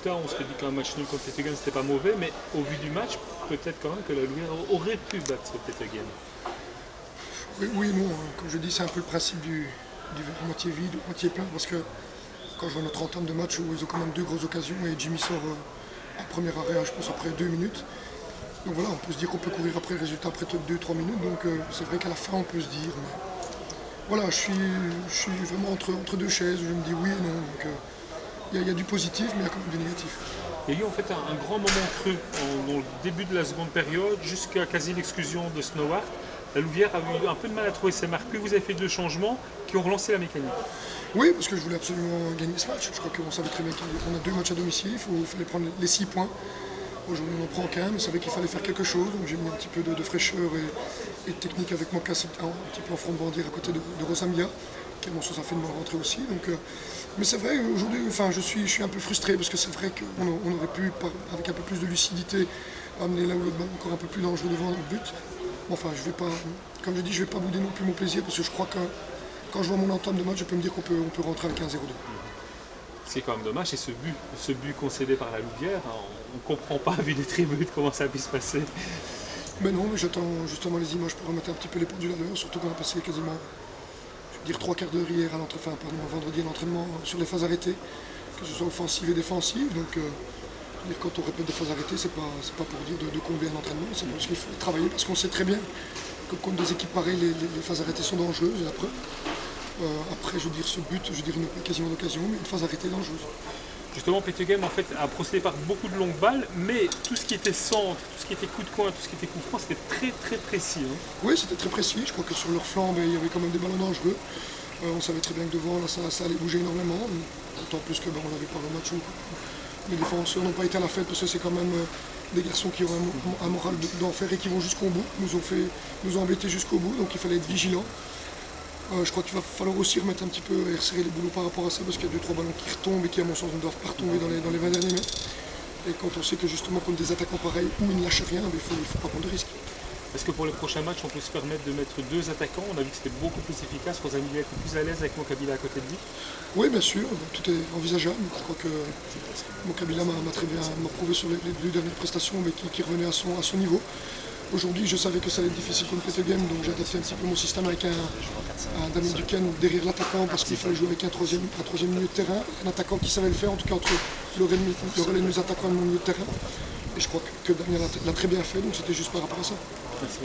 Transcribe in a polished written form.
résultat, on serait dit qu'un match nul contre Petegem, c'était pas mauvais, mais au vu du match, peut-être quand même que la Louvière aurait pu battre Petegem. Oui, oui, non, comme je dis, c'est un peu le principe du verre à moitié vide ou moitié plein, parce que quand je vois notre entame de match où ils ont quand même deux grosses occasions et Jimmy sort en premier arrêt, je pense, après 2 minutes. Donc voilà, on peut se dire qu'on peut courir après le résultat après 2-3 minutes, donc c'est vrai qu'à la fin on peut se dire, mais voilà, je suis vraiment entre deux chaises, où je me dis oui et non, donc il y a du positif, mais il y a quand même du négatif. Il y a eu en fait un grand moment creux dans le début de la seconde période, jusqu'à quasi l'exclusion de Snowart. La Louvière a eu un peu de mal à trouver ses marques, puis vous avez fait deux changements qui ont relancé la mécanique. Oui, parce que je voulais absolument gagner ce match. Je crois qu'on savait très bien qu'on a 2 matchs à domicile, il fallait prendre les 6 points. Aujourd'hui, on n'en prend qu'un, mais on savait qu'il fallait faire quelque chose. Donc j'ai mis un petit peu de fraîcheur et de technique avec mon casse un petit peu en front de bandière à côté de Rosamia, qui à mon sens a fait une bonne rentrée aussi. Donc, mais c'est vrai, aujourd'hui, enfin, je suis un peu frustré parce que c'est vrai qu'on aurait pu, avec un peu plus de lucidité, amener là ou l'autre ballon encore un peu plus dangereux devant notre but. Bon, enfin, je vais pas, comme je dis, je ne vais pas bouder non plus mon plaisir parce que je crois que quand je vois mon entame de match, je peux me dire on peut rentrer avec un 0-2. C'est quand même dommage, et ce but concédé par la Louvière, hein, on ne comprend pas, vu des tribunes, comment ça a pu se passer. Mais non, mais j'attends justement les images pour remettre un petit peu les pendules à l'heure, surtout qu'on a passé quasiment, je veux dire, 3 quarts d'heure hier à l'entraînement, enfin, pardon, vendredi à l'entraînement sur les phases arrêtées, que ce soit offensive et défensive. Donc, je veux dire, quand on répète des phases arrêtées, c'est pas pour dire de combler un entraînement, c'est parce qu'il faut travailler, parce qu'on sait très bien que contre des équipes pareilles, les phases arrêtées sont dangereuses, et la preuve. Après, je veux dire, ce but, je veux dire, il n'a pas quasiment d'occasion, mais une phase arrêtée dangereuse. Justement, Petegem en fait a procédé par beaucoup de longues balles, mais tout ce qui était centre, tout ce qui était coup de coin, tout ce qui était coup franc, c'était très très précis, hein. Oui, c'était très précis. Je crois que sur leur flanc, il y avait quand même des ballons dangereux. On savait très bien que devant, là, ça allait bouger énormément. D'autant plus que on l'avait pas le match où les défenseurs n'ont pas été à la fête parce que c'est quand même des garçons qui ont un moral d'enfer et qui vont jusqu'au bout. Nous ont embêtés jusqu'au bout, donc il fallait être vigilant. Je crois qu'il va falloir aussi remettre un petit peu et resserrer les boulots par rapport à ça parce qu'il y a 2-3 ballons qui retombent et qui, à mon sens, ne doivent pas retomber dans les 20 derniers mètres. Et quand on sait que justement contre des attaquants pareils où ils ne lâchent rien, il ne faut pas prendre de risques. Est-ce que pour les prochains matchs, on peut se permettre de mettre deux attaquants? On a vu que c'était beaucoup plus efficace. Rosamillet était plus à l'aise avec Mokabila à côté de lui. Oui, bien sûr, tout est envisageable. Je crois que Mokabila m'a très bien prouvé sur les 2 dernières prestations, mais qui revenait à son niveau. Aujourd'hui, je savais que ça allait être difficile contre Petegem, donc j'ai adapté un petit peu mon système avec un Daniel Duquesne derrière l'attaquant parce qu'il fallait jouer avec un troisième milieu de terrain, un attaquant qui savait le faire, en tout cas entre le relais de nos attaquants et mon milieu de terrain. Et je crois que Damien l'a très bien fait, donc c'était juste par rapport à ça. Merci.